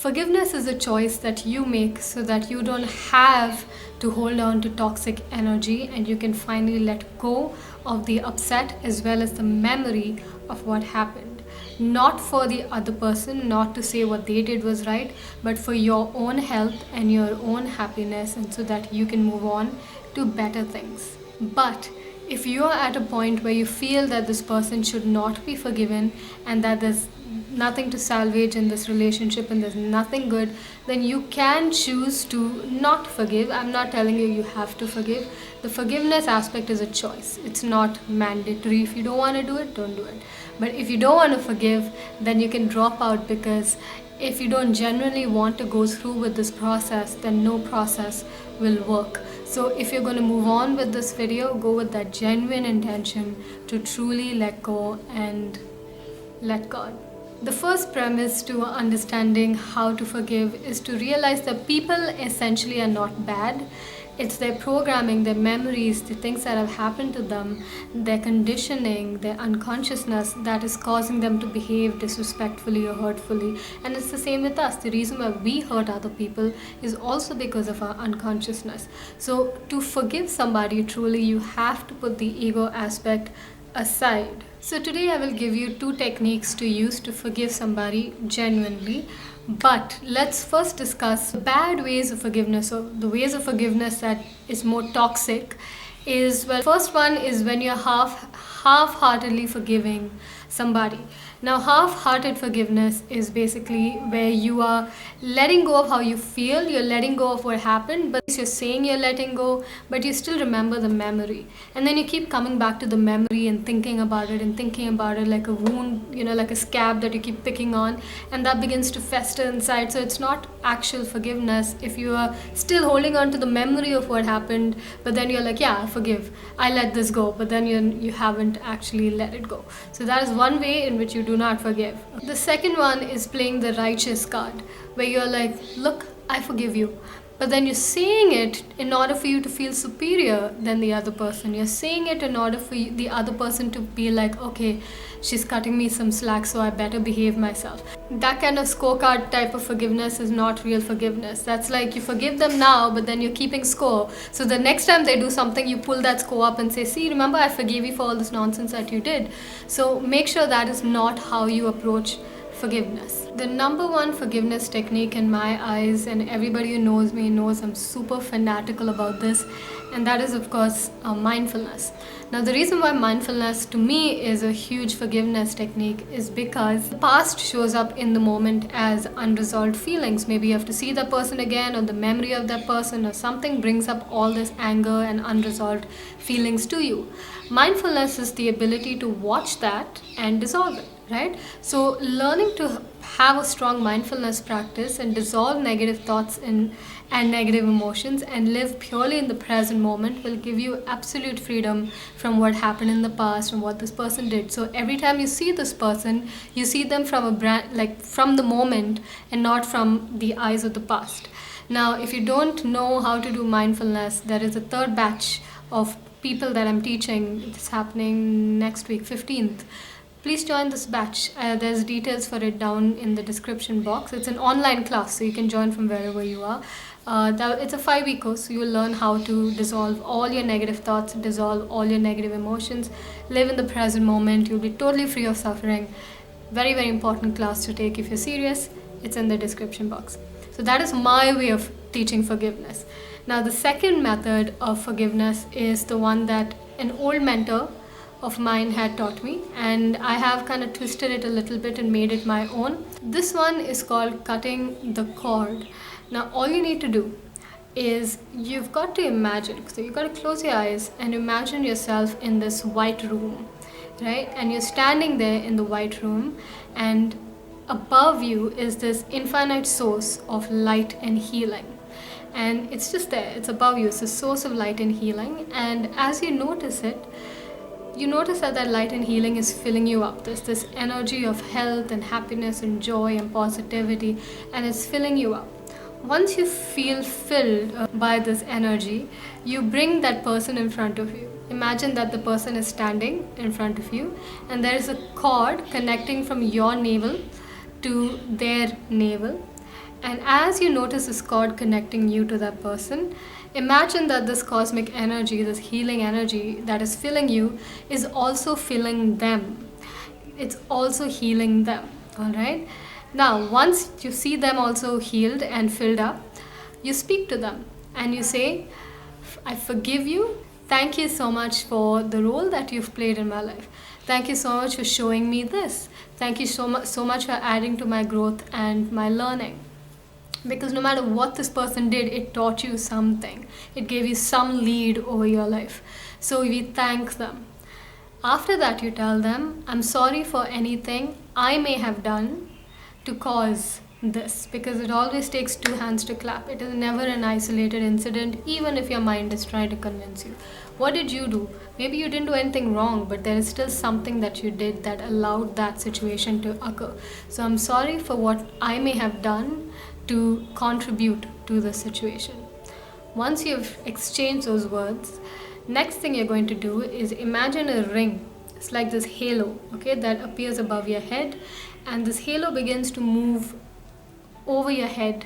Forgiveness is a choice that you make so that you don't have to hold on to toxic energy and you can finally let go of the upset as well as the memory of what happened. Not for the other person, not to say what they did was right, but for your own health and your own happiness, and so that you can move on to better things. But if you are at a point where you feel that this person should not be forgiven and that there's nothing to salvage in this relationship and there's nothing good, then you can choose to not forgive. I'm not telling you have to forgive. The forgiveness aspect is a choice. It's not mandatory. If you don't want to do it, don't do it. But if you don't want to forgive, then you can drop out, because if you don't genuinely want to go through with this process, then no process will work. So if you're going to move on with this video, go with that genuine intention to truly let go and let God. The first premise to understanding how to forgive is to realize that people essentially are not bad. It's their programming, their memories, the things that have happened to them, their conditioning, their unconsciousness that is causing them to behave disrespectfully or hurtfully. And it's the same with us. The reason why we hurt other people is also because of our unconsciousness. So to forgive somebody truly, you have to put the ego aspect aside. So today I will give you 2 techniques to use to forgive somebody genuinely. But let's first discuss the bad ways of forgiveness, or the ways of forgiveness that is more toxic. First one is when you're half-heartedly forgiving somebody. Now, half-hearted forgiveness is basically where you are letting go of how you feel, you're letting go of what happened, but you're saying you're letting go, but you still remember the memory. And then you keep coming back to the memory and thinking about it like a wound, like a scab that you keep picking on, and that begins to fester inside. So it's not actual forgiveness if you are still holding on to the memory of what happened, but then you're like, yeah, I forgive, I let this go, but then you haven't actually let it go. So that is one way in which you do not forgive. The second one is playing the righteous card, where you're like, look, I forgive you. But then you're saying it in order for you to feel superior than the other person. You're saying it in order for the other person to be like, okay, she's cutting me some slack, so I better behave myself. That kind of scorecard type of forgiveness is not real forgiveness. That's like you forgive them now, but then you're keeping score. So the next time they do something, you pull that score up and say, see, remember I forgave you for all this nonsense that you did. So make sure that is not how you approach forgiveness. The number one forgiveness technique in my eyes, and everybody who knows me knows I'm super fanatical about this, and that is of course mindfulness. Now the reason why mindfulness to me is a huge forgiveness technique is because the past shows up in the moment as unresolved feelings. Maybe you have to see that person again, or the memory of that person or something brings up all this anger and unresolved feelings to you. Mindfulness is the ability to watch that and dissolve it. Right? So learning to have a strong mindfulness practice and dissolve negative thoughts and negative emotions and live purely in the present moment will give you absolute freedom from what happened in the past and what this person did. So every time you see this person, you see them from from the moment and not from the eyes of the past. Now, if you don't know how to do mindfulness, there is a third batch of people that I'm teaching. It's happening next week, 15th. Please join this batch. There's details for it down in the description box. It's an online class, so you can join from wherever you are. It's a 5-week course, so you'll learn how to dissolve all your negative thoughts, dissolve all your negative emotions, live in the present moment. You'll be totally free of suffering. Very, very important class to take if you're serious. It's in the description box. So that is my way of teaching forgiveness. Now, the second method of forgiveness is the one that an old mentor of mine had taught me, and I have kind of twisted it a little bit and made it my own. This one is called cutting the cord. Now all you need to do is you've got to imagine, so you've got to close your eyes and imagine yourself in this white room, right? And you're standing there in the white room, and above you is this infinite source of light and healing. And it's just there, it's above you, it's a source of light and healing. And as you notice it, you notice that light and healing is filling you up. There's this energy of health and happiness and joy and positivity, and it's filling you up. Once you feel filled by this energy, you bring that person in front of you. Imagine that the person is standing in front of you, and there is a cord connecting from your navel to their navel. And as you notice this cord connecting you to that person, imagine that this cosmic energy, this healing energy that is filling you, is also filling them. It's also healing them. All right. Now, once you see them also healed and filled up, you speak to them and you say, I forgive you. Thank you so much for the role that you've played in my life. Thank you so much for showing me this. Thank you so much for adding to my growth and my learning. Because no matter what this person did, it taught you something. It gave you some lead over your life. So we thank them. After that, you tell them, I'm sorry for anything I may have done to cause this, because it always takes two hands to clap. It is never an isolated incident, even if your mind is trying to convince you. What did you do? Maybe you didn't do anything wrong, but there is still something that you did that allowed that situation to occur. So I'm sorry for what I may have done to contribute to the situation. Once you've exchanged those words, next thing you're going to do is imagine a ring. It's like this halo, okay, that appears above your head, and this halo begins to move over your head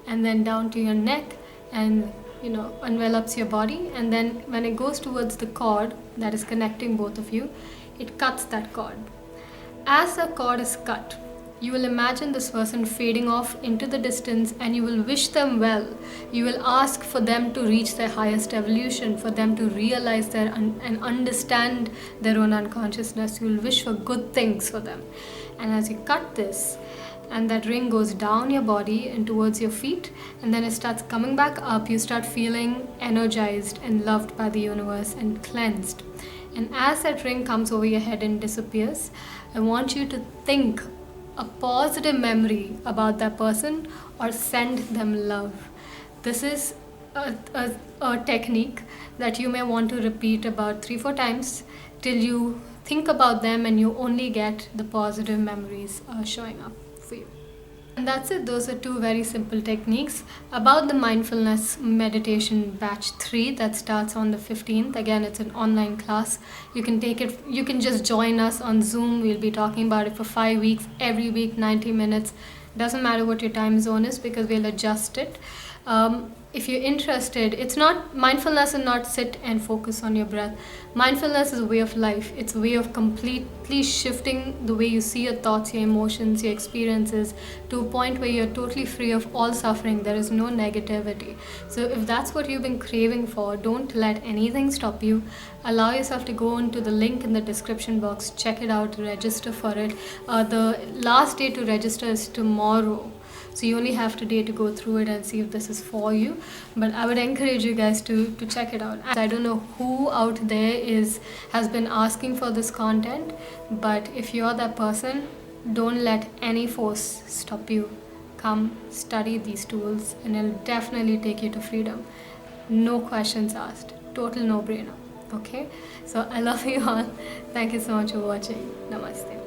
and then down to your neck and envelops your body, and then when it goes towards the cord that is connecting both of you, it cuts that cord. As the cord is cut, you will imagine this person fading off into the distance, and you will wish them well. You will ask for them to reach their highest evolution, for them to realize and understand their own unconsciousness. You will wish for good things for them. And as you cut this, and that ring goes down your body and towards your feet, and then it starts coming back up, you start feeling energized and loved by the universe and cleansed. And as that ring comes over your head and disappears, I want you to think a positive memory about that person or send them love. This is a technique that you may want to repeat about 3-4 times till you think about them and you only get the positive memories showing up for you. And that's it. Those are two very simple techniques about the mindfulness meditation batch 3 that starts on the 15th. Again, it's an online class. You can take it, you can just join us on Zoom. We'll be talking about it for 5 weeks, every week, 90 minutes. Doesn't matter what your time zone is, because we'll adjust it. If you're interested, it's not, mindfulness is not sit and focus on your breath. Mindfulness is a way of life. It's a way of completely shifting the way you see your thoughts, your emotions, your experiences, to a point where you're totally free of all suffering. There is no negativity. So if that's what you've been craving for, don't let anything stop you. Allow yourself to go into the link in the description box, check it out, register for it. The last day to register is tomorrow. So you only have today to go through it and see if this is for you. But I would encourage you guys to check it out. I don't know who out there has been asking for this content, but if you're that person, don't let any force stop you. Come study these tools and it'll definitely take you to freedom. No questions asked. Total no-brainer. Okay? So I love you all. Thank you so much for watching. Namaste.